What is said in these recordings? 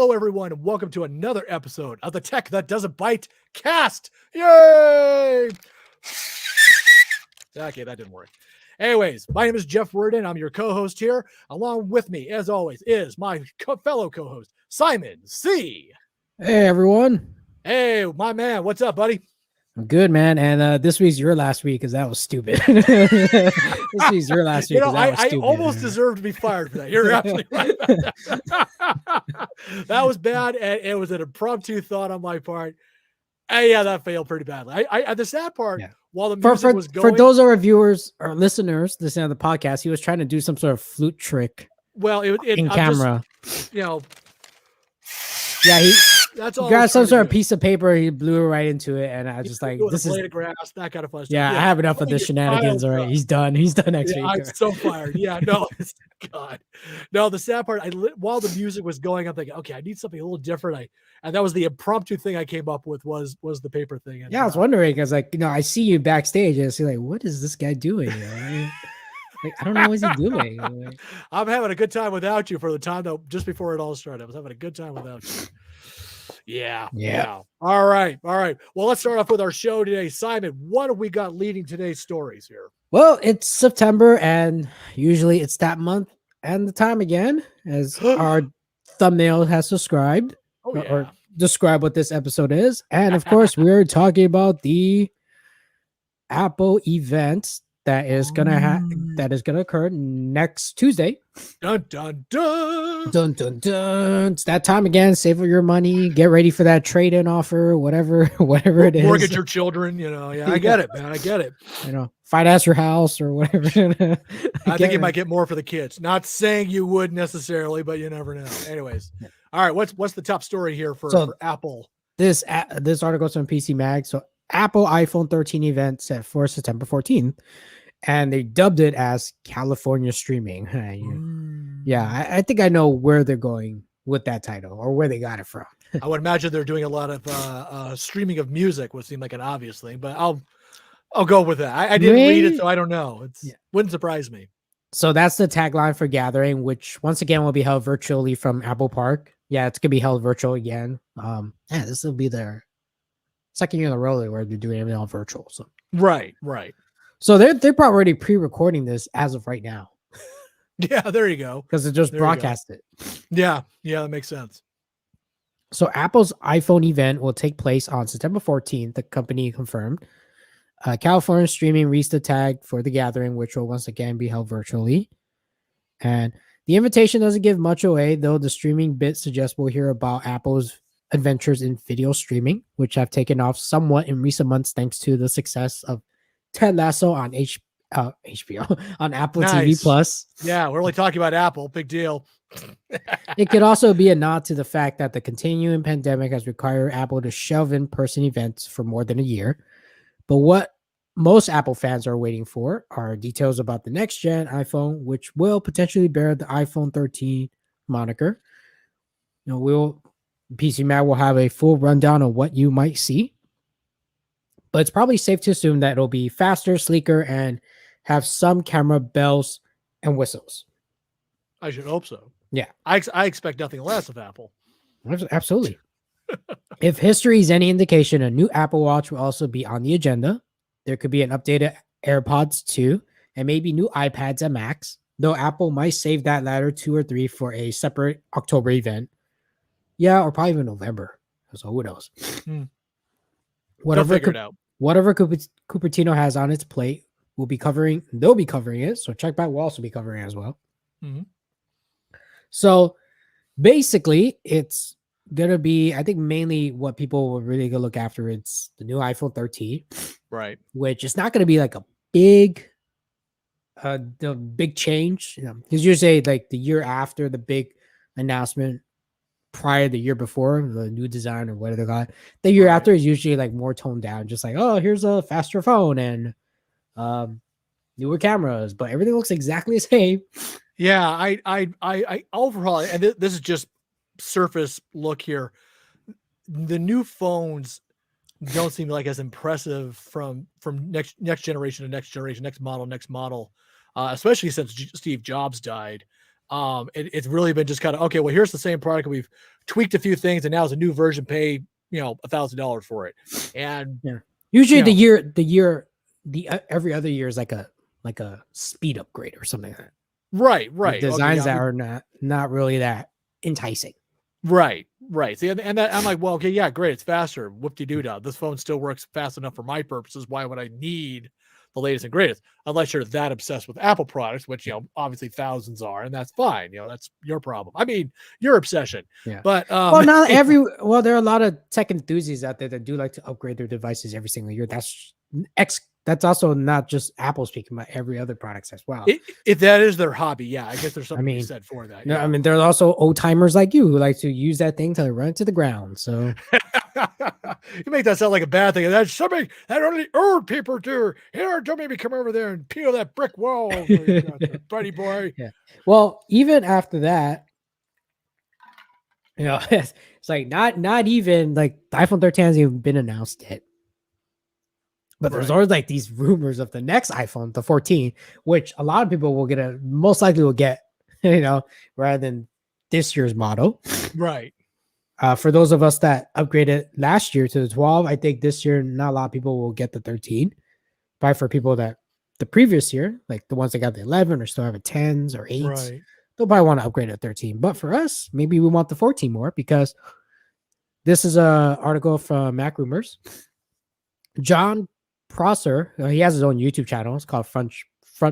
Hello, everyone, and welcome to another episode of the Tech That Doesn't Byte Cast. Yay! Okay, that didn't work. Anyways, my name is Jeff Worden. I'm your co-host here. Along with me, as always, is my fellow co-host, Simon C. Hey, everyone. Hey, my man. What's up, buddy? I'm good, man. And this week's your last week because that was stupid. This week's your last week. I almost deserve to be fired for that. You're absolutely right. That was bad, and it was an impromptu thought on my part. Yeah, that failed pretty badly. The sad part, while the music was going, for those of our viewers or listeners listening to the podcast, he was trying to do some sort of flute trick. Well, in camera, just, yeah, that's all. Got some sort of piece of paper. He blew it right into it, and I just like this is blade of grass, that kind of fun stuff. Yeah, I have enough of the shenanigans. All right, he's done. He's done next week. I'm so fired. Yeah, no, God, no. The sad part, while the music was going, I'm thinking, okay, I need something a little different. And that was the impromptu thing I came up with was the paper thing. And, I was wondering because I see you backstage and I see what is this guy doing? I don't know what he's doing. I'm having a good time without you for the time though. Just before it all started, I was having a good time without you. Yeah. All right. Well, let's start off with our show today. Simon, what have we got leading today's stories here? Well, it's September, and usually it's that month and the time again, as our thumbnail has described or describe what this episode is. And of course, we're talking about the Apple event that is gonna occur next Tuesday. Dun dun dun dun dun dun. It's that time again. Save your money. Get ready for that trade-in offer. Whatever it is. Mortgage your children. Yeah, I get it, man. I get it. Finance your house or whatever. I think you might get more for the kids. Not saying you would necessarily, but you never know. Anyways, all right. What's the top story here for Apple? This article's from PC Mag. So Apple iPhone 13 event set for September 14th, and they dubbed it as California streaming. I think I know where they're going with that title or where they got it from. I would imagine they're doing a lot of streaming of music, would seem like an obvious thing, but I'll go with that. I didn't read it, so I don't know. Wouldn't surprise me. So that's the tagline for Gathering, which once again will be held virtually from Apple Park. Yeah, it's gonna be held virtual again. This will be their second year in a row where they're doing everything all virtual. So right. So they're probably already pre-recording this as of right now. Yeah, there you go. Because it just broadcasted. Yeah, that makes sense. So Apple's iPhone event will take place on September 14th. The company confirmed. California streaming reached the tag for the gathering, which will once again be held virtually. And the invitation doesn't give much away, though the streaming bit suggests we'll hear about Apple's adventures in video streaming, which have taken off somewhat in recent months thanks to the success of Ted Lasso on HBO on Apple TV Plus. Yeah, we're only talking about Apple. Big deal. It could also be a nod to the fact that the continuing pandemic has required Apple to shelve in-person events for more than a year. But what most Apple fans are waiting for are details about the next-gen iPhone, which will potentially bear the iPhone 13 moniker. PC Mag will have a full rundown of what you might see. But it's probably safe to assume that it'll be faster, sleeker, and have some camera bells and whistles. I should hope so. Yeah. I expect nothing less of Apple. Absolutely. If history is any indication, a new Apple Watch will also be on the agenda. There could be an updated AirPods 2 and maybe new iPads and Macs, though Apple might save that latter 2 or 3 for a separate October event. Yeah, or probably even November. So who knows? Whatever Cupertino has on its plate, they'll be covering it. So check back, we'll also be covering it as well. Mm-hmm. So basically, it's gonna be, I think, mainly what people will really go look after. It's the new iPhone 13, right? Which is not gonna be like a big change, because usually like the year after the big announcement, prior the year before the new design or whatever they got, the year after is usually like more toned down, just like, oh, here's a faster phone and newer cameras, but everything looks exactly the same. Yeah, I overall, and this is just surface look here. The new phones don't seem like as impressive from next generation to next generation, next model, especially since Steve Jobs died. It's really been just kind of, okay, well, here's the same product. We've tweaked a few things and now it's a new version, pay, $1,000 for it. And usually every other year is like a speed upgrade or something like that. Right. Like designs that are not really that enticing. Right. See, and that I'm like, well, okay, yeah, great. It's faster. Whoop-de-doo-dah. This phone still works fast enough for my purposes. Why would I need the latest and greatest? Unless you're that obsessed with Apple products, which, obviously thousands are, and that's fine. That's your problem. I mean, your obsession. Yeah. But, there are a lot of tech enthusiasts out there that do like to upgrade their devices every single year. That's also not just Apple speaking, but every other products as well. If that is their hobby, yeah, I guess there's something to be said for that. No, I mean, there's also old timers like you who like to use that thing till they run it to the ground. So you make that sound like a bad thing. That's something that only old people do. Here, don't make me come over there and peel that brick wall, buddy boy. Yeah. Well, even after that, it's like not even like the iPhone 13 hasn't even been announced yet. But there's always like these rumors of the next iPhone, the 14, which a lot of people most likely will get, rather than this year's model. Right. For those of us that upgraded last year to the 12, I think this year not a lot of people will get the 13. Probably for people that the previous year, like the ones that got the 11 or still have a 10s or 8s, right, they'll probably want to upgrade to 13. But for us, maybe we want the 14 more, because this is an article from Mac Rumors. John Prosser, he has his own YouTube channel. It's called Front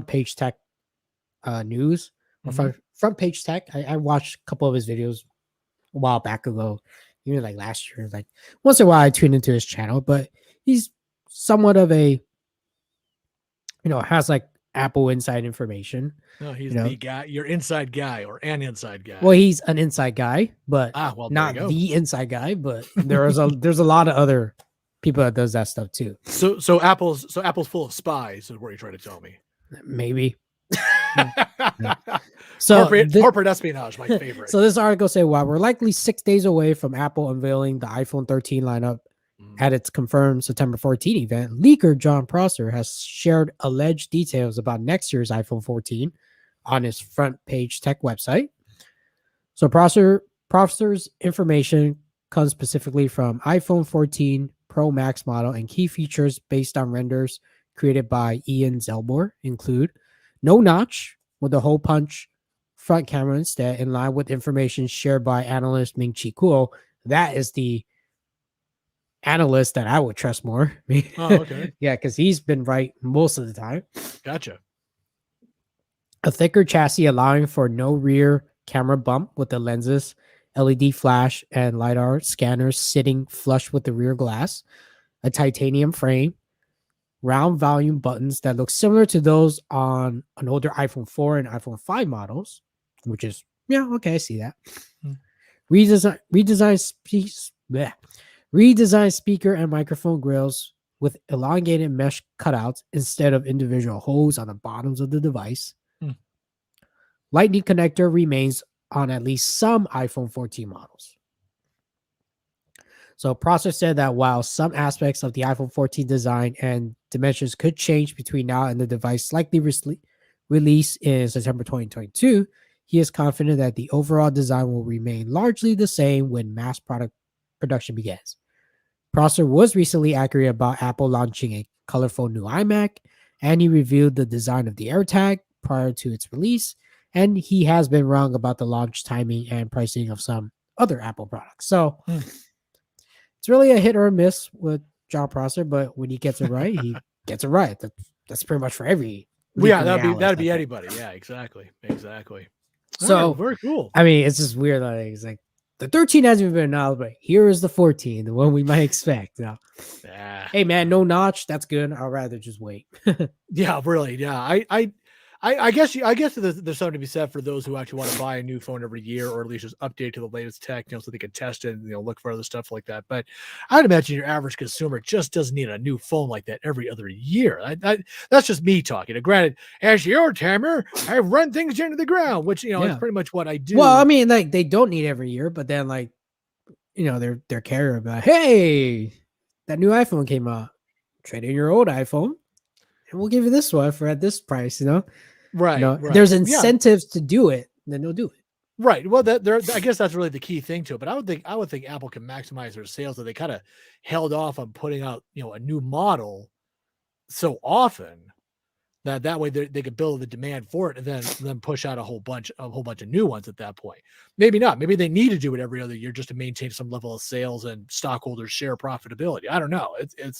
Page Tech News, or Front Page Tech. I watched a couple of his videos a while back ago, even like last year. Like once in a while, I tune into his channel, but he's somewhat of a, has like Apple inside information. No, he's the guy, your inside guy, or an inside guy. Well, he's an inside guy, but not the inside guy. But there's a lot of other people that does that stuff too. So Apple's full of spies is what you're trying to tell me. Maybe. Yeah. So corporate espionage, my favorite. So this article say, while we're likely 6 days away from Apple unveiling the iPhone 13 lineup at its confirmed September 14 event, leaker John Prosser has shared alleged details about next year's iPhone 14 on his Front Page Tech website. So Prosser's information comes specifically from iPhone 14 Pro Max model, and key features based on renders created by Ian Zelmore include no notch with a hole punch front camera instead, in line with information shared by analyst Ming-Chi Kuo. That is the analyst that I would trust more. Oh, okay. Yeah, because he's been right most of the time. Gotcha. A thicker chassis allowing for no rear camera bump, with the lenses, LED flash, and LiDAR scanners sitting flush with the rear glass. A titanium frame. Round volume buttons that look similar to those on an older iPhone 4 and iPhone 5 models, which is, okay, I see that. Redesigned speaker and microphone grills with elongated mesh cutouts instead of individual holes on the bottoms of the device. Lightning connector remains on at least some iPhone 14 models. So Prosser said that while some aspects of the iPhone 14 design and dimensions could change between now and the device likely release in September 2022, he is confident that the overall design will remain largely the same when mass production begins. Prosser was recently accurate about Apple launching a colorful new iMac, and he revealed the design of the AirTag prior to its release, and he has been wrong about the launch timing and pricing of some other Apple products. So it's really a hit or a miss with John Prosser, but when he gets it right, he gets it right. That's pretty much for every. Yeah, that'd be anybody. Yeah, exactly. So very cool. I mean, it's just weird. Like, it's like the 13 hasn't even been announced, but here is the 14, the one we might expect. Now, hey man, no notch. That's good. I'd rather just wait. Yeah, really. Yeah, I guess there's something to be said for those who actually want to buy a new phone every year, or at least just update to the latest tech, so they can test it and look for other stuff like that. But I'd imagine your average consumer just doesn't need a new phone like that every other year. That's just me talking. Granted, as the old timer, I run things into the ground, which is pretty much what I do. Well, I mean, like they don't need every year, but then they're caring about, hey, that new iPhone came out, trade in your old iPhone, and we'll give you this one at this price. Right. There's incentives to do it. then they'll do it. Right. Well, I guess that's really the key thing to it. But I would think Apple can maximize their sales, so they kind of held off on putting out, a new model so often that way they could build the demand for it and then push out a whole bunch of new ones at that point. Maybe not. Maybe they need to do it every other year just to maintain some level of sales and stockholders share profitability. I don't know. It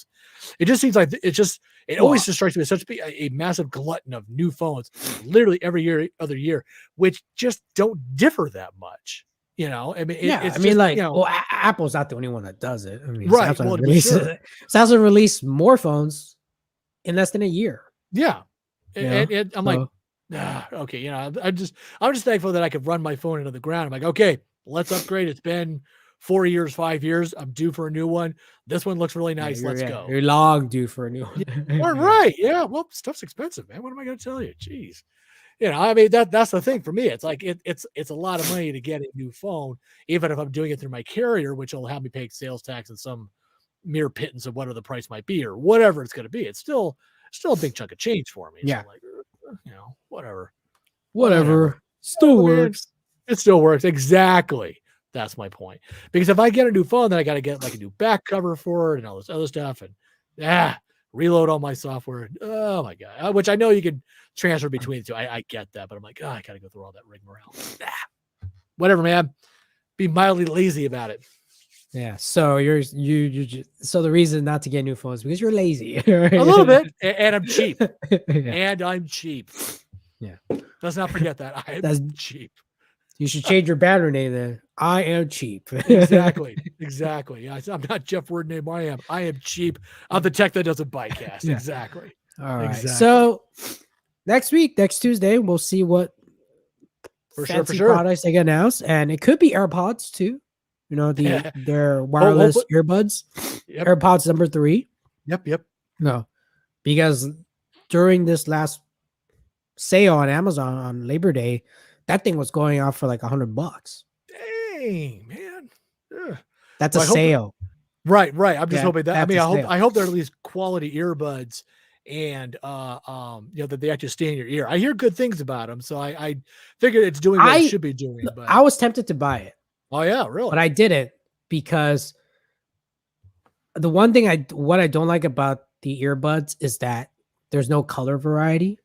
just seems like it always just strikes me as such a massive glutton of new phones, literally every other year, which just don't differ that much. I mean, Apple's not the only one that does it. I mean, right. Samsung released more phones in less than a year. Yeah. And I'm like, okay, I'm just thankful that I could run my phone into the ground. I'm like, okay, let's upgrade. It's been 4 years, 5 years. I'm due for a new one. This one looks really nice. Let's go. You're long due for a new one. All right. Yeah. Well, stuff's expensive, man. What am I going to tell you? Jeez. I mean, that's the thing for me. It's like, it's a lot of money to get a new phone, even if I'm doing it through my carrier, which will have me pay sales tax and some mere pittance of whatever the price might be or whatever it's going to be. It's still a big chunk of change for me. Yeah. So like, whatever. Still works. It still works. Exactly. That's my point. Because if I get a new phone, then I got to get like a new back cover for it and all this other stuff and reload all my software. Oh my God. Which I know you can transfer between the two. I get that, but I'm like, I got to go through all that rigmarole. Whatever, man. Be mildly lazy about it. Yeah, so so the reason not to get new phones is because you're lazy. Right? A little bit, and I'm cheap. Yeah. And I'm cheap. Yeah, let's not forget that that's cheap. You should change your banner name then. I am cheap. Exactly. Yeah, I'm not Jeff Word name. I am cheap. I'm the Tech That Doesn't Byte Cast. Yeah. Exactly. All right. Exactly. So next Tuesday, we'll see what fancy products they get announced, and it could be AirPods too. Their wireless earbuds, AirPods number 3. Yep. No, because during this last sale on Amazon on Labor Day, that thing was going off for like $100. Dang, man. Ugh. That's a sale. Right. I'm just hoping that. I mean, I hope they're at least quality earbuds and that they actually stay in your ear. I hear good things about them, so I figured it's doing what it should be doing. But I was tempted to buy it. Oh yeah, really? But I didn't because the one thing I don't like about the earbuds is that there's no color variety.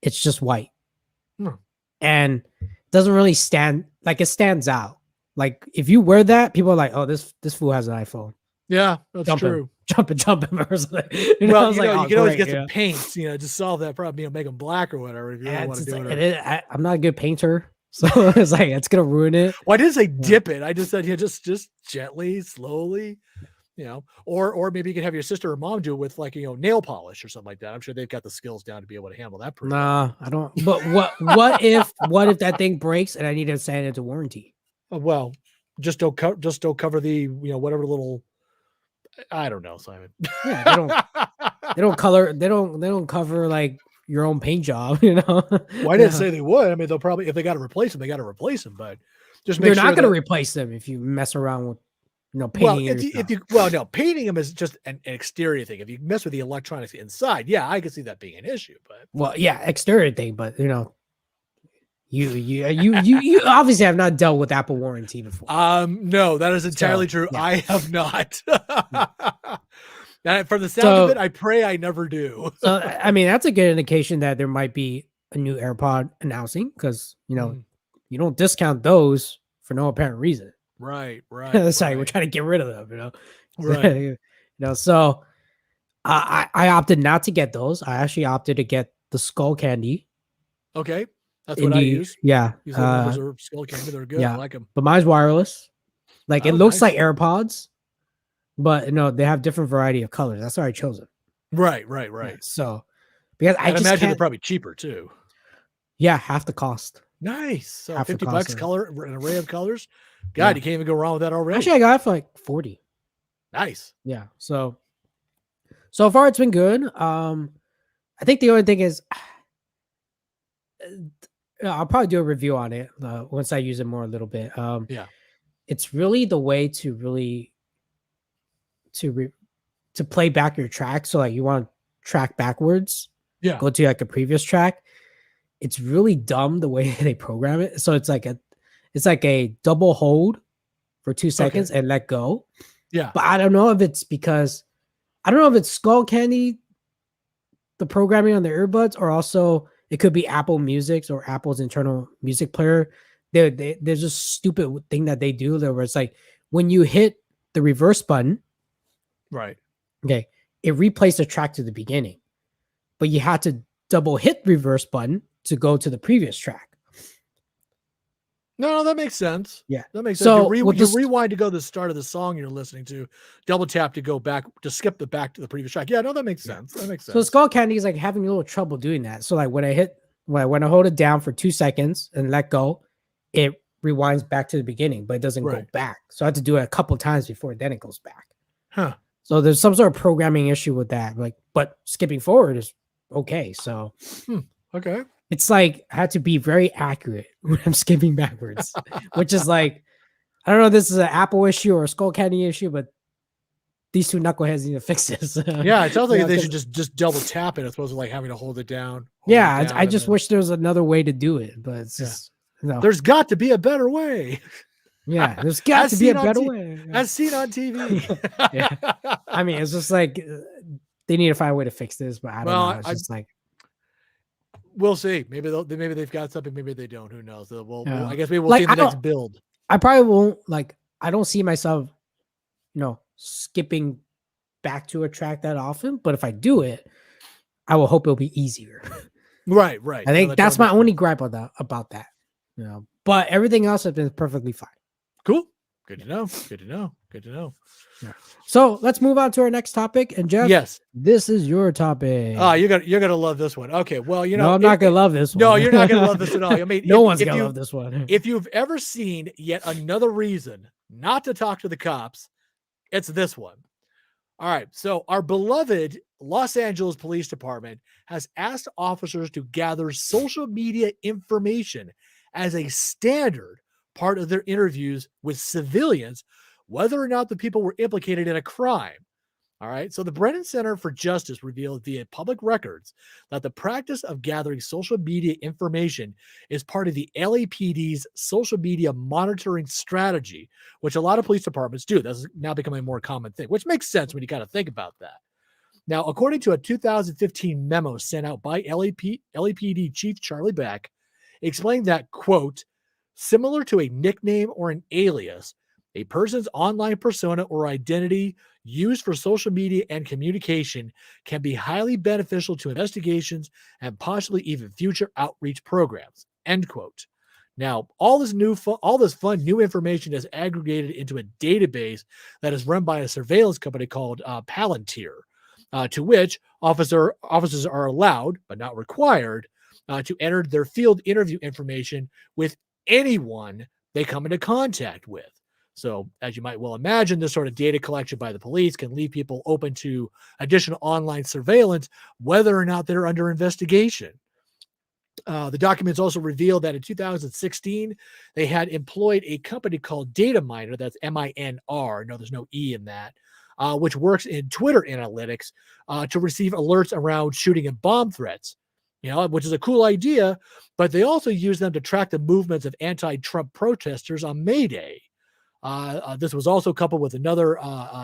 It's just white. And it doesn't really stand like it stands out. Like if you wear that, people are like, "Oh, this fool has an iPhone." Yeah, that's true. Jump him or something. You can always get some paints, to solve that problem. Make them black or whatever if you don't want to do it. I'm not a good painter. So it's like it's gonna ruin it. Well, I didn't say dip it. I just said just gently, slowly, or maybe you can have your sister or mom do it with like nail polish or something like that. I'm sure they've got the skills down to be able to handle that. Nah, I don't. But what if that thing breaks and I need to send it to warranty? Well, just don't cover the whatever little. I don't know, Simon. Yeah, they don't cover like your own paint job, Well, I didn't say they would. I mean, they'll probably, if they got to replace them, they got to replace them. But just they're not going to replace them if you mess around with, painting. No, painting them is just an exterior thing. If you mess with the electronics inside, yeah, I can see that being an issue. But exterior thing. But you obviously have not dealt with Apple warranty before. No, that is entirely true. Yeah. I have not. From the sound of it, I pray I never do. So, I mean, that's a good indication that there might be a new AirPod announcing because, you don't discount those for no apparent reason. Right. Sorry, we're trying to get rid of them, Right. So I opted not to get those. I actually opted to get the Skull Candy. Okay. That's what I use. Yeah. Skull Candy. They're good. Yeah. I like them. But mine's wireless. Like it looks like AirPods. But no, they have different variety of colors. That's why I chose it. Right. Yeah, so, because I imagine they're probably cheaper too. Yeah, half the cost. Nice. So $50 color, an array of colors. God, you can't even go wrong with that already. Actually, I got it for like 40. Nice. Yeah. So far it's been good. I think the only thing is, I'll probably do a review on it once I use it more a little bit. It's really the way to really. To play back your track. So like you want to track backwards, go to like a previous track. it's really dumb the way they program it. So it's like a double hold for 2 seconds and let go. Yeah. But I don't know if it's because I don't know if it's Skull Candy, the programming on the earbuds, or also it could be Apple Music's or Apple's internal music player. There's a stupid thing that they do there where it's like when you hit the reverse button, right? Okay, it replays the track to the beginning, but you had to double hit reverse button to go to the previous track. No, that makes sense. Yeah, that makes sense. So you rewind to go to the start of the song you're listening to, double tap to go back to skip the back to the previous track. Yeah, no, that makes sense. That makes sense. So Skull Candy is like having a little trouble doing that. So like when I hold it down for 2 seconds and let go, it rewinds back to the beginning, but it doesn't go back. So I have to do it a couple times before then it goes back. Huh. So there's some sort of programming issue with that. Like, but skipping forward is okay. So okay. It's like I had to be very accurate when I'm skipping backwards, which is like, I don't know if this is an Apple issue or a Skull Candy issue, but these two knuckleheads need to fix this. Yeah, it sounds like they should just double tap it as opposed to like having to hold it down. I just wish there was another way to do it, but it's just no. There's got to be a better way. Yeah, there's got to be a better way. As seen on TV. Yeah. I mean, it's just like they need to find a way to fix this, but I don't know. It's just like we'll see. Maybe they've got something. Maybe they don't. Who knows? I guess maybe we'll see the next build. I probably won't I don't see myself, skipping back to a track that often. But if I do it, I will hope it'll be easier. Right. I think that's my only gripe about that. But everything else has been perfectly fine. Cool. Good to know. Yeah. So let's move on to our next topic. And Jeff, yes, this is your topic. Oh, you're gonna love this one. Okay, well, no, I'm not gonna love this one. No, you're not gonna love this at all. I mean, no one's gonna love this one. If you've ever seen yet another reason not to talk to the cops, it's this one. All right, so our beloved Los Angeles Police Department has asked officers to gather social media information as a standard part of their interviews with civilians, whether or not the people were implicated in a crime. All right. So the Brennan Center for Justice revealed via public records that the practice of gathering social media information is part of the LAPD's social media monitoring strategy, which a lot of police departments do. That's now becoming a more common thing, which makes sense when you got to think about that. Now, according to a 2015 memo sent out by LAPD Chief Charlie Beck, explained that, quote, similar to a nickname or an alias, a person's online persona or identity used for social media and communication can be highly beneficial to investigations and possibly even future outreach programs, end quote. Now, all this fun new information is aggregated into a database that is run by a surveillance company called Palantir, to which officers are allowed, but not required, to enter their field interview information with anyone they come into contact with. So, as you might well imagine, this sort of data collection by the police can leave people open to additional online surveillance, whether or not they're under investigation. The documents also revealed that in 2016, they had employed a company called Data Miner, that's M-I-N-R, no, there's no E in that, which works in Twitter analytics to receive alerts around shooting and bomb threats, which is a cool idea, but they also use them to track the movements of anti-Trump protesters on May Day. This was also coupled with another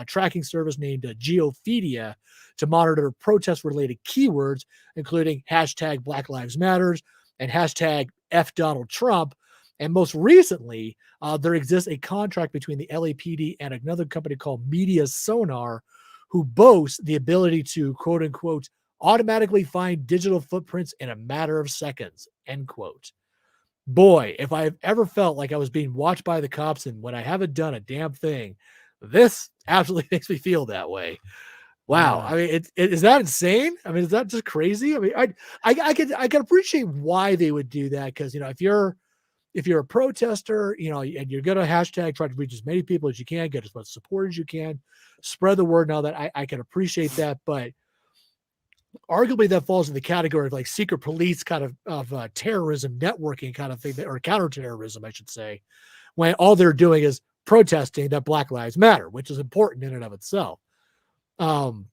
tracking service named Geophedia to monitor protest-related keywords, including hashtag Black Lives Matters and hashtag F Donald Trump. And most recently, there exists a contract between the LAPD and another company called Media Sonar, who boasts the ability to, quote unquote, automatically find digital footprints in a matter of seconds, end quote. Boy, if I've ever felt like I was being watched by the cops and when I haven't done a damn thing, this absolutely makes me feel that way. Wow. I mean, is that insane? I mean, is that just crazy? I mean, I can appreciate why they would do that. Cause if you're a protester, and you're going to hashtag try to reach as many people as you can, get as much support as you can, spread the word. Now that I can appreciate that, but arguably that falls in the category of like secret police kind of terrorism networking kind of thing, or counterterrorism, I should say, when all they're doing is protesting that Black Lives Matter, which is important in and of itself. But I'm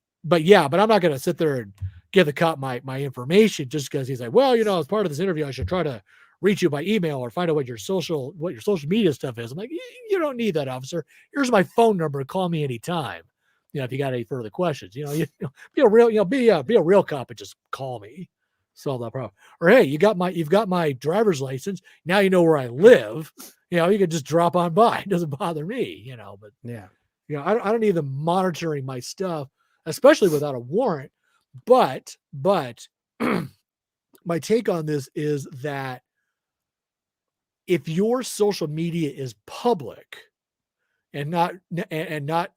not going to sit there and give the cop my information just because he's like, well, as part of this interview, I should try to reach you by email or find out what your social media stuff is. I'm like, you don't need that, officer. Here's my phone number. Call me anytime. If you got any further questions, be a real, be a real cop and just call me. Solve that problem. Or hey, you've got my driver's license. Now you know where I live. You can just drop on by. It doesn't bother me. But yeah, I don't need them monitoring my stuff, especially without a warrant. But my take on this is that if your social media is public and not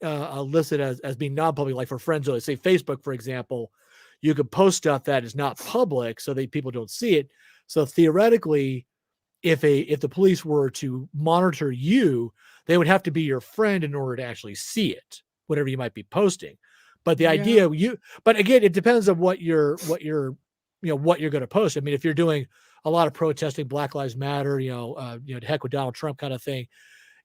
listed as being non-public, like for friends only, say Facebook, for example, you could post stuff that is not public so that people don't see it. So theoretically, if the police were to monitor you, they would have to be your friend in order to actually see it, whatever you might be posting. But the idea but again, it depends on what you're going to post. I mean, if you're doing a lot of protesting, Black Lives Matter, heck with Donald Trump kind of thing,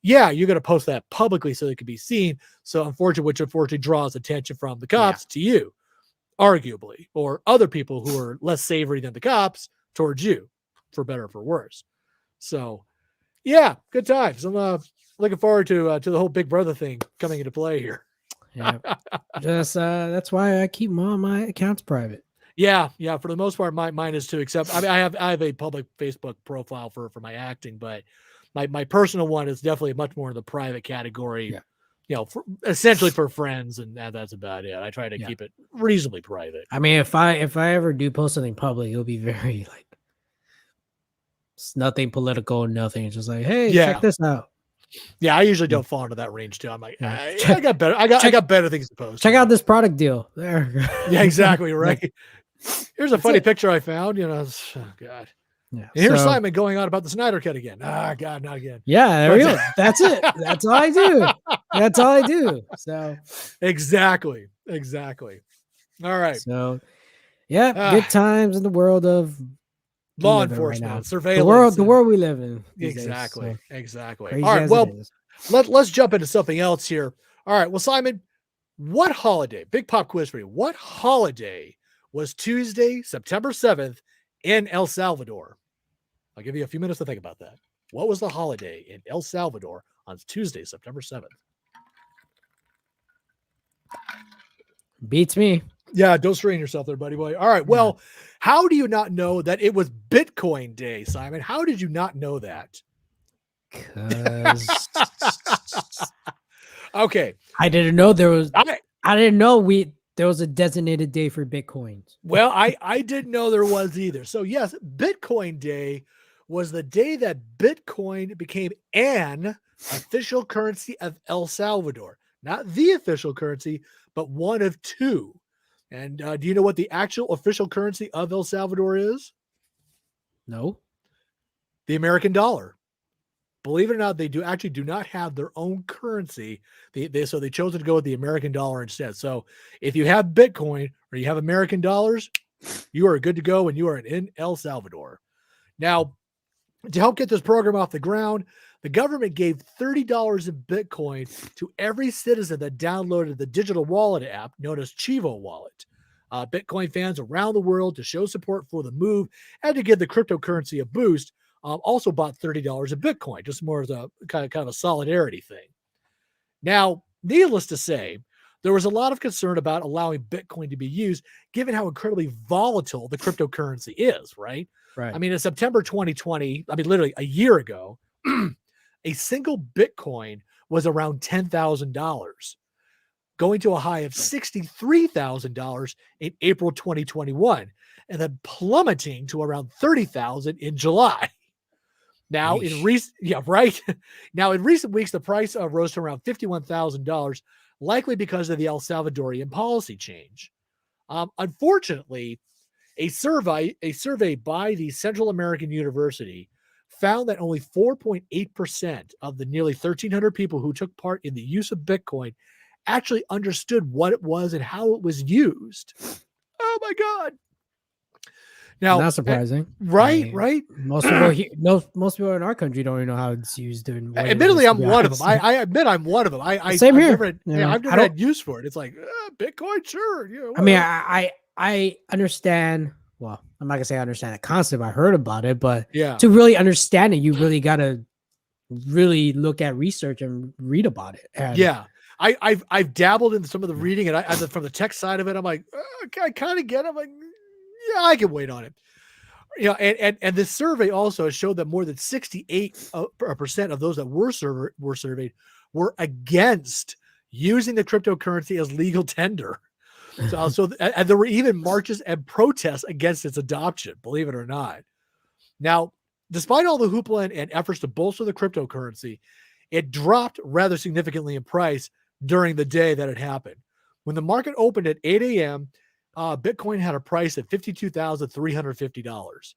yeah, you're going to post that publicly so it can be seen. So unfortunately draws attention from the cops to you, arguably, or other people who are less savory than the cops towards you, for better or for worse. So, yeah, good times. I'm looking forward to the whole Big Brother thing coming into play here. Yeah, just that's why I keep my accounts private. Yeah, for the most part, mine is too. Except I have a public Facebook profile for my acting, but my personal one is definitely much more in the private category. Yeah. Essentially for friends, and that's about it. I try to keep it reasonably private. I mean, if I ever do post something public, it'll be very like it's nothing political, nothing. It's just like, hey, check this out. Yeah, I usually don't fall into that range too. I'm like, I got better things to post. Check out this product deal. There. Yeah, exactly. Right. Here's a funny picture I found. Oh God. Yeah. And here's Simon going on about the Snyder Cut again. God, not again. Yeah, there we go. That's it. That's all I do. That's all I do. So exactly. All right. So yeah, good times in the world of law enforcement, surveillance, the world we live in. Exactly. Days, so exactly. All right. Well, let's jump into something else here. All right. Well, Simon, what holiday? Big pop quiz for you. What holiday was Tuesday, September 7th in El Salvador? I'll give you a few minutes to think about that. What was the holiday in El Salvador on Tuesday, September 7th? Beats me. Yeah, don't strain yourself there, buddy boy. All right. Well, how do you not know that it was Bitcoin Day, Simon? How did you not know that? Because okay. I didn't know there was there was a designated day for Bitcoins. Well, I didn't know there was either. So yes, Bitcoin Day was the day that Bitcoin became an official currency of El Salvador. Not the official currency, but one of two. And do you know what the actual official currency of El Salvador is? No. The American dollar. Believe it or not, they do not have their own currency. So they chose to go with the American dollar instead. So if you have Bitcoin or you have American dollars, you are good to go and you are in El Salvador. Now, to help get this program off the ground, the government gave $30 in Bitcoin to every citizen that downloaded the digital wallet app known as Chivo Wallet. Bitcoin fans around the world, to show support for the move and to give the cryptocurrency a boost, also bought $30 of Bitcoin, just more as a kind of a solidarity thing. Now, needless to say, there was a lot of concern about allowing Bitcoin to be used, given how incredibly volatile the cryptocurrency is, right? Right. I mean, in September 2020, literally a year ago, a single Bitcoin was around $10,000, going to a high of $63,000 in April 2021, and then plummeting to around $30,000 in July. Now, in recent weeks, the price rose to around $51,000, likely because of the El Salvadorian policy change. Unfortunately, a survey by the Central American University found that only 4.8% of the nearly 1,300 people who took part in the use of Bitcoin actually understood what it was and how it was used. Oh my God. Now, not surprising, right? Most people in our country don't even know how it's used. Admittedly, I'm one of them. I admit I'm one of them. Same here. I've never had use for it. It's like Bitcoin, sure. I mean, I I understand. Well, I'm not gonna say I understand the concept. I heard about it, but Yeah. to really understand it, you really gotta really look at research and read about it. And Yeah. I've dabbled in some of the reading, and I from the tech side of it, I'm like, I kind of get it. I'm like, yeah, I can wait on it. And this survey also showed that more than 68% of those that were surveyed were against using the cryptocurrency as legal tender. And there were even marches and protests against its adoption, believe it or not. Now, despite all the hoopla and efforts to bolster the cryptocurrency, it dropped rather significantly in price during the day that it happened. When the market opened at 8 a.m., Bitcoin had a price at $52,350.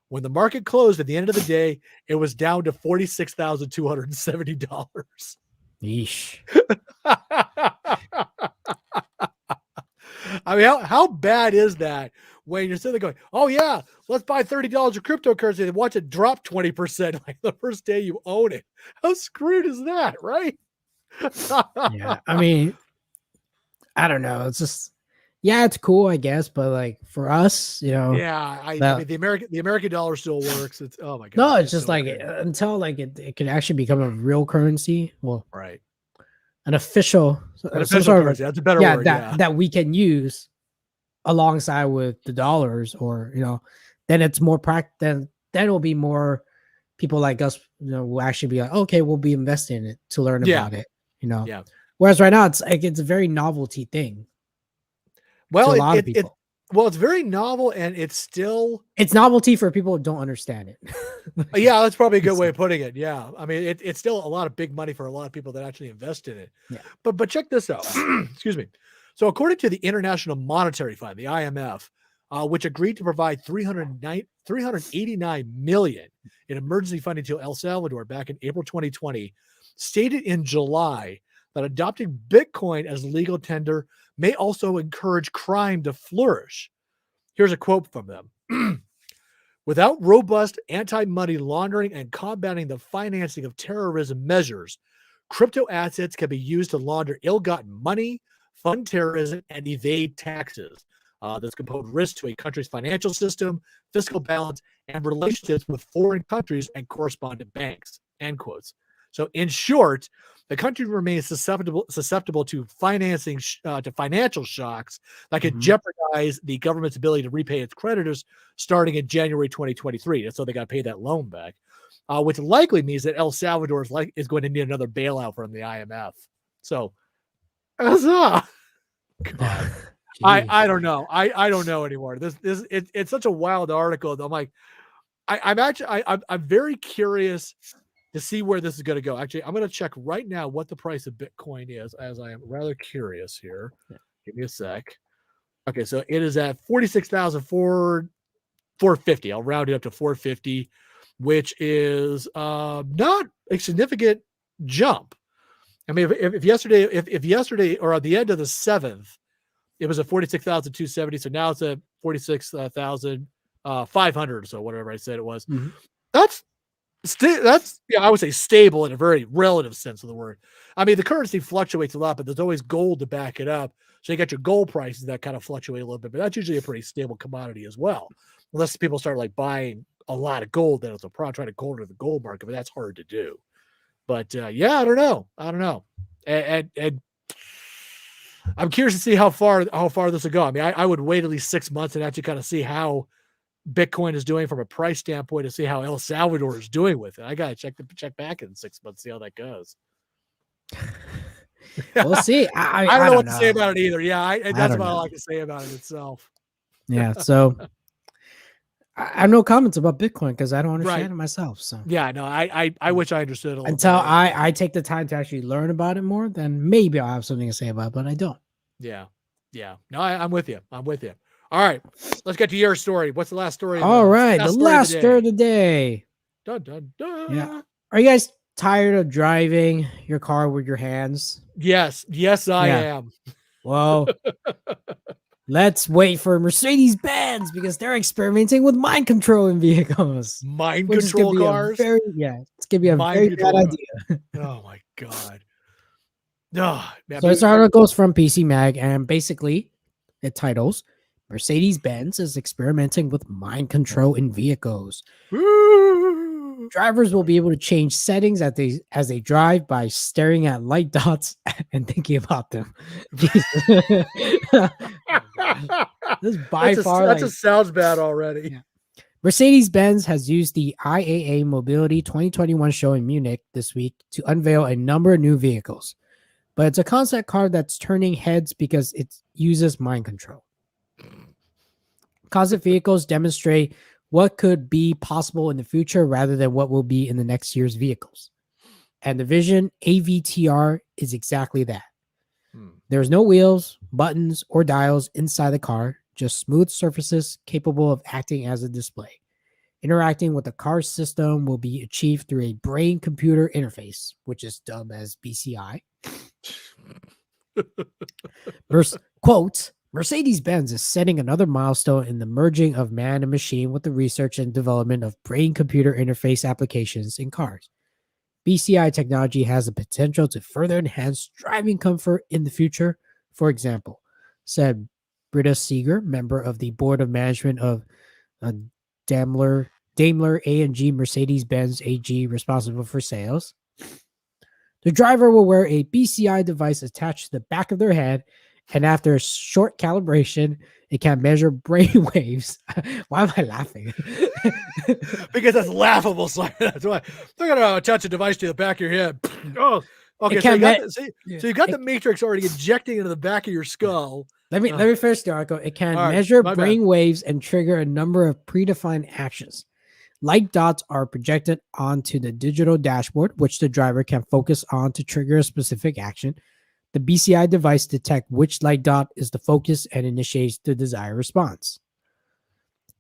When the market closed at the end of the day, it was down to $46,270. yeesh. I mean, how bad is that when you're sitting there going, oh, yeah, let's buy $30 of cryptocurrency and watch it drop 20% like the first day you own it? How screwed is that, right? Yeah. I mean, I don't know. It's just, yeah, it's cool, I guess. But like for us, Yeah, I mean, the American dollar still works. It's, oh my God. No, it's just so like until like it could actually become a real currency. Well, right. An official currency. That's a better word. That we can use alongside with the dollars, or then it's more then it'll be more people like us, will actually be like, okay, we'll be investing in it to learn about it. Yeah. Whereas right now it's like it's a very novelty thing. Well, to a lot of people. It's very novel, and it's novelty for people who don't understand it. Yeah, that's probably a good way of putting it. Yeah. I mean, it's still a lot of big money for a lot of people that actually invest in it. Yeah. But check this out. Excuse me. So according to the International Monetary Fund, the IMF, which agreed to provide $389 million in emergency funding to El Salvador back in April 2020, stated in July that adopting Bitcoin as legal tender may also encourage crime to flourish. Here's a quote from them. Without robust anti-money laundering and combating the financing of terrorism measures, crypto assets can be used to launder ill-gotten money, fund terrorism, and evade taxes. This can pose risk to a country's financial system, fiscal balance, and relationships with foreign countries and correspondent banks. End quotes. So, in short, the country remains susceptible to financial shocks that could jeopardize the government's ability to repay its creditors starting in January 2023. And so they got to pay that loan back, which likely means that El Salvador is going to need another bailout from the IMF. So, God, I don't know. I don't know anymore. It's such a wild article. I'm like, I'm very curious to see where this is going to go. Actually, I'm going to check right now what the price of Bitcoin is, as I am rather curious here. Yeah. Give me a sec. Okay, so it is at 46,450. I'll round it up to 450, which is not a significant jump. I mean, if yesterday or at the end of the 7th, it was at 46,270, so now it's at 46,500 or so, whatever I said it was. Mm-hmm. That's I would say stable in a very relative sense of the word. I mean, the currency fluctuates a lot, but there's always gold to back it up. So you got your gold prices that kind of fluctuate a little bit, but that's usually a pretty stable commodity as well. Unless people start like buying a lot of gold, then it's a problem trying to go into the gold market, but that's hard to do. But yeah, I don't know. And I'm curious to see how far this will go. I mean, I would wait at least 6 months and actually kind of see how Bitcoin is doing from a price standpoint to see how El Salvador is doing with it. I got to check back in 6 months, see how that goes. We'll see. I don't know what to say about it either. Yeah, that's about all I can say about it itself. Yeah, so I have no comments about Bitcoin because I don't understand it myself. So yeah, no, I wish I understood it a little until I take the time to actually learn about it more, then maybe I'll have something to say about it, but I don't. Yeah. No, I'm with you. All right, let's get to your story. What's the last story? All right, the last story of the day. Dun, dun, dun. Yeah. Are you guys tired of driving your car with your hands? Yes, I am. Well, let's wait for Mercedes-Benz because they're experimenting with mind control in vehicles. Mind control cars? It's going to be a very bad idea. Oh, my God. No. So this article goes from PC Mag, and basically it titles, Mercedes-Benz is experimenting with mind control in vehicles. Woo! Drivers will be able to change settings as they drive by staring at light dots and thinking about them. Jesus. Oh, this is by far that just sounds bad already. Yeah. Mercedes-Benz has used the IAA Mobility 2021 show in Munich this week to unveil a number of new vehicles. But it's a concept car that's turning heads because it uses mind control. Concept vehicles demonstrate what could be possible in the future rather than what will be in the next year's vehicles. And the Vision AVTR is exactly that. There's no wheels, buttons, or dials inside the car, just smooth surfaces capable of acting as a display. Interacting with the car system will be achieved through a brain-computer interface, which is dubbed as BCI. Quote, Mercedes-Benz is setting another milestone in the merging of man and machine with the research and development of brain-computer interface applications in cars. BCI technology has the potential to further enhance driving comfort in the future. For example, said Britta Seeger, member of the board of management of Daimler A&G Mercedes-Benz AG, responsible for sales. The driver will wear a BCI device attached to the back of their head, and after a short calibration, it can measure brain waves. Why am I laughing? Because that's laughable. So that's why they're gonna attach a device to the back of your head. Oh, okay. So you got the matrix already injecting into the back of your skull. Let me finish the article. It can measure brain waves and trigger a number of predefined actions. Light dots are projected onto the digital dashboard, which the driver can focus on to trigger a specific action. The BCI device detects which light dot is the focus and initiates the desired response.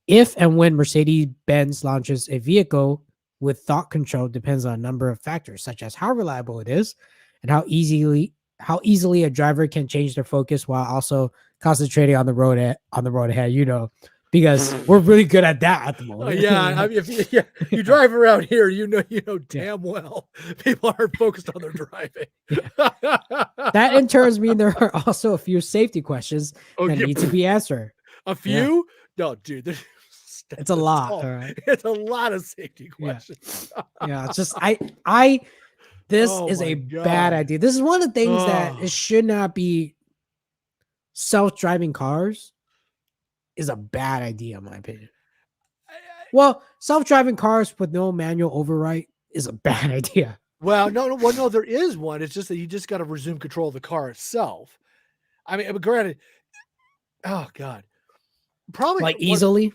If and when Mercedes-Benz launches a vehicle with thought control depends on a number of factors, such as how reliable it is and how easily a driver can change their focus while also concentrating on the road ahead, because we're really good at that at the moment. I mean, if you drive around here, you know damn well people aren't focused on their driving. That in turns mean there are also a few safety questions that need to be answered. A few? Yeah. No, dude. It's a lot. All right. It's a lot of safety questions. Yeah. It's just this is a bad idea. This is one of the things that it should not be. Self-driving cars is a bad idea, in my opinion. Well, self-driving cars with no manual override is a bad idea. Well, no, there is one. It's just that you just got to resume control of the car itself. I mean, granted, oh God, probably like easily.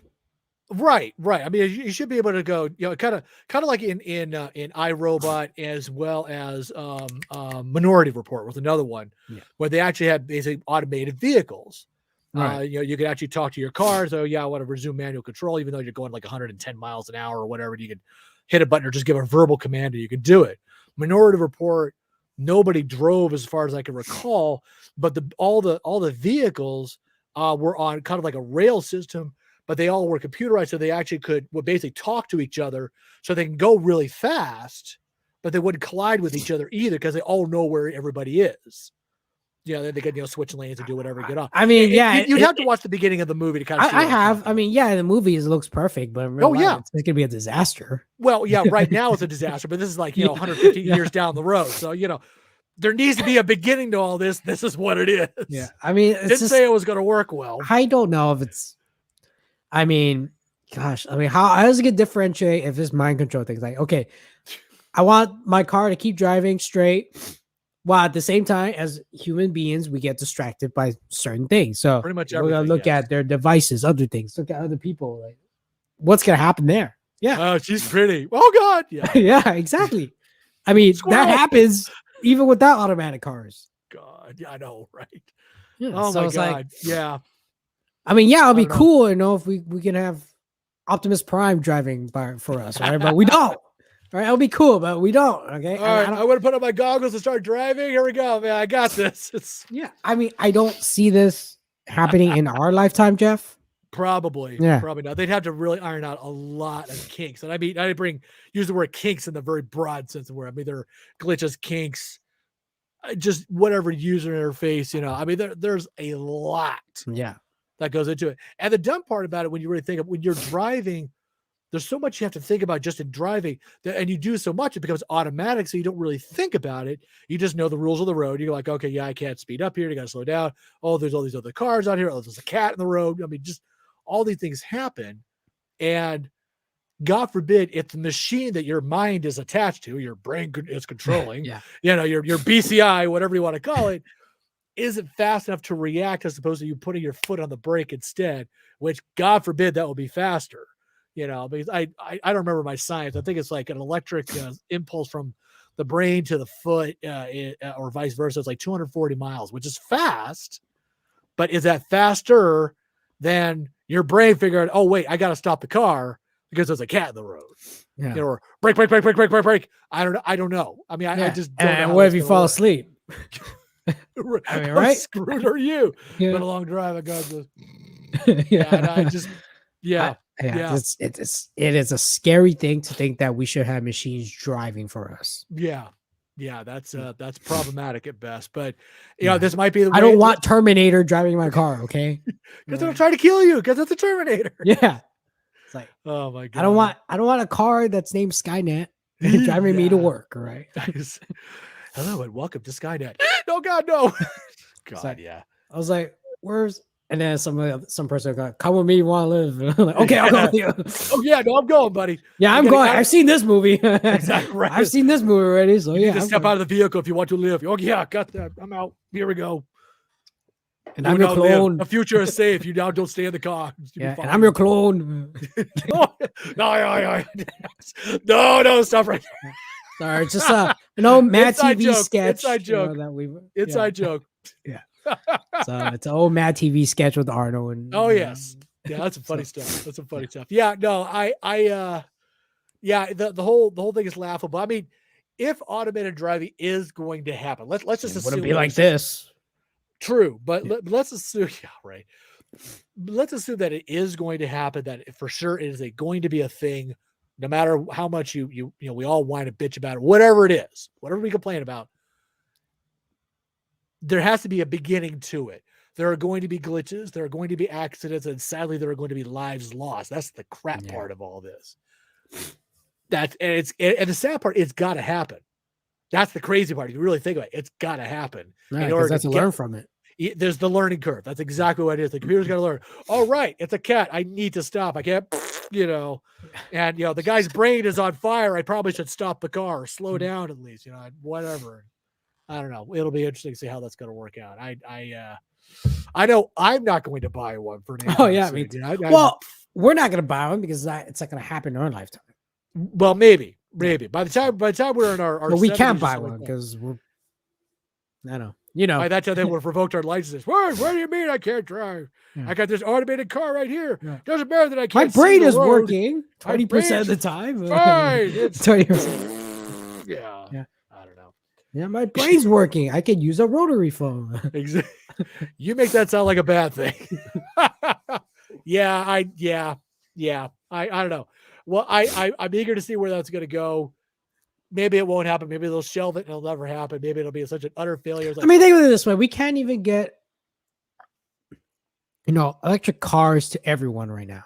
Right. I mean, you should be able to go, kind of like in iRobot, as well as Minority Report was another one where they actually had basically automated vehicles. Right. You could actually talk to your car. So I want to resume manual control, even though you're going like 110 miles an hour or whatever. You could hit a button or just give a verbal command and you could do it. Minority Report, nobody drove as far as I can recall, but all the vehicles were on kind of like a rail system, but they all were computerized, so they actually would basically talk to each other, so they can go really fast, but they wouldn't collide with each other either because they all know where everybody is. They could switch lanes and do whatever get on. I mean, you'd have to watch the beginning of the movie to kind of. I have. I mean, in the movies it looks perfect, but in real life, it's gonna be a disaster. Well, right now it's a disaster, but this is like 150 years down the road, so there needs to be a beginning to all this. This is what it is. Yeah, I mean, didn't say it was going to work well. I don't know if it's. I mean, gosh, how does it get differentiate if this mind control thing's like, okay, I want my car to keep driving straight, while at the same time, as human beings, we get distracted by certain things. So pretty much we're gonna look at their devices, other things, look at other people. Like, what's gonna happen there? Yeah. Oh, she's pretty. Oh God. Yeah. Yeah. Exactly. I mean, that happens even without automatic cars. God. Yeah, I know, right? Yeah, oh my God. Yeah. I mean, it'll be cool, if we can have Optimus Prime driving for us, right? But we don't. Right, it'll be cool, but we don't. Okay. All right. I want to put on my goggles and start driving. Here we go, man. I got this. I mean, I don't see this happening in our lifetime, Jeff. Probably. Yeah. Probably not. They'd have to really iron out a lot of kinks. And I mean, use the word kinks in the very broad sense of where there are glitches, kinks, just whatever user interface. I mean, there's a lot. Yeah. that goes into it. And the dumb part about it, when you really think of when you're driving, there's so much you have to think about just in driving and you do so much, it becomes automatic. So you don't really think about it. You just know the rules of the road. You're like, okay, yeah, I can't speed up here. You got to slow down. Oh, there's all these other cars out here. Oh, there's a cat in the road. I mean, just all these things happen. And God forbid, if the machine that your mind is attached to, your brain is controlling, your BCI, whatever you want to call it, isn't fast enough to react as opposed to you putting your foot on the brake instead, which God forbid that will be faster. Because I don't remember my science. I think it's like an electric impulse from the brain to the foot or vice versa. It's like 240 miles, which is fast, but is that faster than your brain figuring, oh, wait, I got to stop the car because there's a cat in the road. Or break. I don't know. I mean, I just don't know. And what if you fall asleep? I mean, right? Screwed are you? Been a long drive. I got this. And I just, it is a scary thing to think that we should have machines driving for us. That's problematic at best. But this might be the way. I don't want Terminator driving my car, okay? Because they'll try to kill you because it's a Terminator. Yeah. It's like, oh my god. I don't want a car that's named Skynet driving me to work, all right? Hello and welcome to Skynet. No, God, no. God, like, yeah. I was like, where's... And then some person go, come with me, you want to live. I'm like, okay, I'll go with you. Oh, yeah, no, I'm going, buddy. Yeah, I'm going. I've seen this movie. Exactly right. I've seen this movie already. So, you step out of the vehicle if you want to live. Oh, yeah, got that. I'm out. Here we go. And I'm your clone. The future is safe. You now don't stay in the car. Yeah, and I'm your clone. No, stop right there. Sorry, it's just Matt TV joke. sketch. Inside joke. Inside joke. Yeah. So it's an old Mad TV sketch with Arnold. And, yes. Yeah, that's some funny stuff. That's some funny stuff. Yeah, no, the whole thing is laughable. I mean, if automated driving is going to happen, let's just assume wouldn't be like this. True, but let's assume, right. Let's assume that it is going to happen, that for sure it is going to be a thing, no matter how much we all whine and bitch about it, whatever it is, whatever we complain about. There has to be a beginning to it. There are going to be glitches. There are going to be accidents. And sadly, there are going to be lives lost. That's the crap part of all this. And the sad part, it's got to happen. That's the crazy part. If you really think about it, it's got to happen. Right, in order to learn from it. There's the learning curve. That's exactly what it is. The computer's got to learn. All right, it's a cat. I need to stop. I can't, and the guy's brain is on fire. I probably should stop the car or slow down at least, whatever. I don't know. It'll be interesting to see how that's going to work out. I know I'm not going to buy one for now. Oh yeah, well, we're not going to buy one because it's not going to happen in our lifetime. Well, maybe by the time we're in our we can't buy one because we're. I know. By that time they would have revoked our licenses. What do you mean I can't drive? I got this automated car right here. Doesn't matter that I can't. My brain is working 20% of the time. Fine. 20%. Yeah. I don't know. Yeah, my brain's working. I can use a rotary phone. Exactly. You make that sound like a bad thing. I don't know. Well, I'm eager to see where that's going to go. Maybe it won't happen. Maybe they'll shelve it and it'll never happen. Maybe it'll be such an utter failure. Think of it this way. We can't even get, electric cars to everyone right now.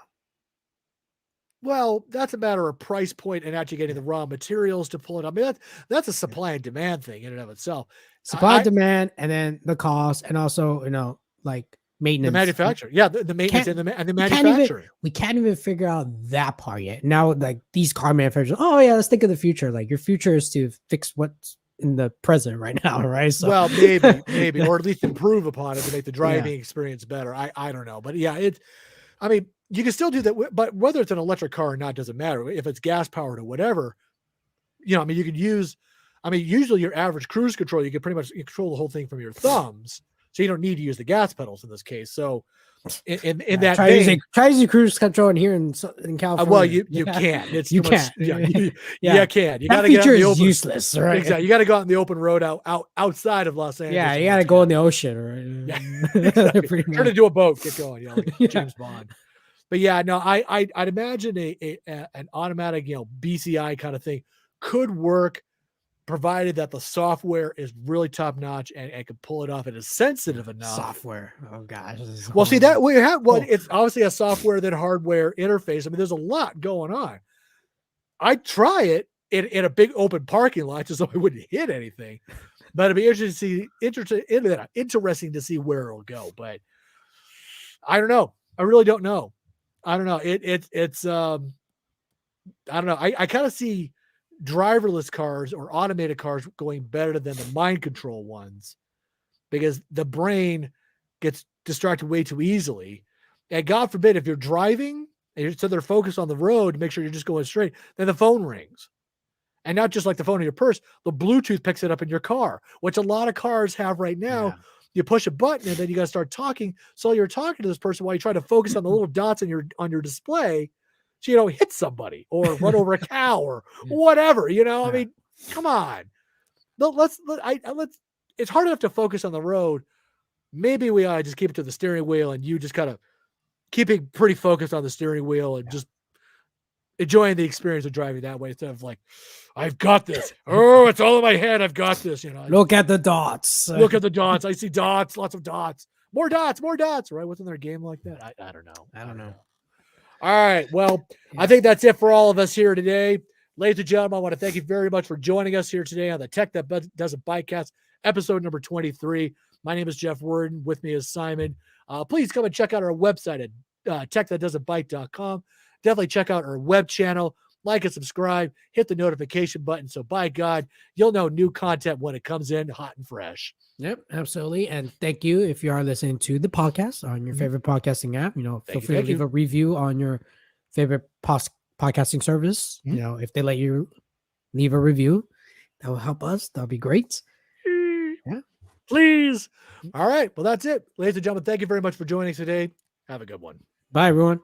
Well, that's a matter of price point and actually getting the raw materials to pull it up. I mean, that's a supply and demand thing in and of itself. Supply and demand, and then the cost, and also, maintenance. The manufacturer. Yeah, the maintenance and the manufacturer. We can't even figure out that part yet. Now, these car manufacturers, oh yeah, let's think of the future. Your future is to fix what's in the present right now, right? So, well, maybe, or at least improve upon it to make the driving experience better. I don't know, but yeah, you can still do that, but whether it's an electric car or not doesn't matter. If it's gas powered or whatever, you could use. Usually your average cruise control, you can pretty much control the whole thing from your thumbs. So you don't need to use the gas pedals in this case. So in that try using cruise control in here in California. Well, you can't. It's you can't. You can. You got to get is useless, right? Exactly. You got to go out in the open road outside of Los Angeles. Yeah, you got to go in the ocean, right? Yeah, exactly. Turn into a boat. Get going. Like James Bond. But yeah, no, I'd imagine an automatic, BCI kind of thing could work provided that the software is really top notch and can pull it off and is sensitive enough. Software. Oh gosh. Well, see that we have. Well, it's obviously a software then hardware interface. I mean, there's a lot going on. I'd try it in a big open parking lot just so I wouldn't hit anything. But it'd be interesting to see where it'll go. But I don't know. I really don't know. I don't know. It's I don't know. I kind of see driverless cars or automated cars going better than the mind control ones because the brain gets distracted way too easily. And God forbid, if you're driving and so they're focused on the road to make sure you're just going straight, then the phone rings. And not just like the phone in your purse, the Bluetooth picks it up in your car, which a lot of cars have right now. Yeah. You push a button and then you got to start talking. So you're talking to this person while you try to focus on the little dots on your display so you don't hit somebody or run over a cow or whatever, you know? I mean, come on. It's hard enough to focus on the road. Maybe we ought to just keep it to the steering wheel and you just kind of keeping pretty focused on the steering wheel and just enjoying the experience of driving that way instead of like, I've got this. Oh, it's all in my head. I've got this. You know, look at the dots. Look at the dots. I see dots, lots of dots, more dots, right? Wasn't there a game like that? I don't know. I don't know. All right. Well, I think that's it for all of us here today. Ladies and gentlemen, I want to thank you very much for joining us here today on the Tech That Doesn't Byte Cast, episode number 23. My name is Jeff Worden. With me is Simon. Please come and check out our website at TechThatDoesn'tByte.com. Definitely check out our web channel, like and subscribe, hit the notification button. So by God, you'll know new content when it comes in hot and fresh. Yep, absolutely. And thank you if you are listening to the podcast on your favorite podcasting app. You know, feel free to leave a review on your favorite podcasting service. You know, if they let you leave a review, that will help us. That'll be great. Yeah, please. All right. Well, that's it. Ladies and gentlemen, thank you very much for joining us today. Have a good one. Bye, everyone.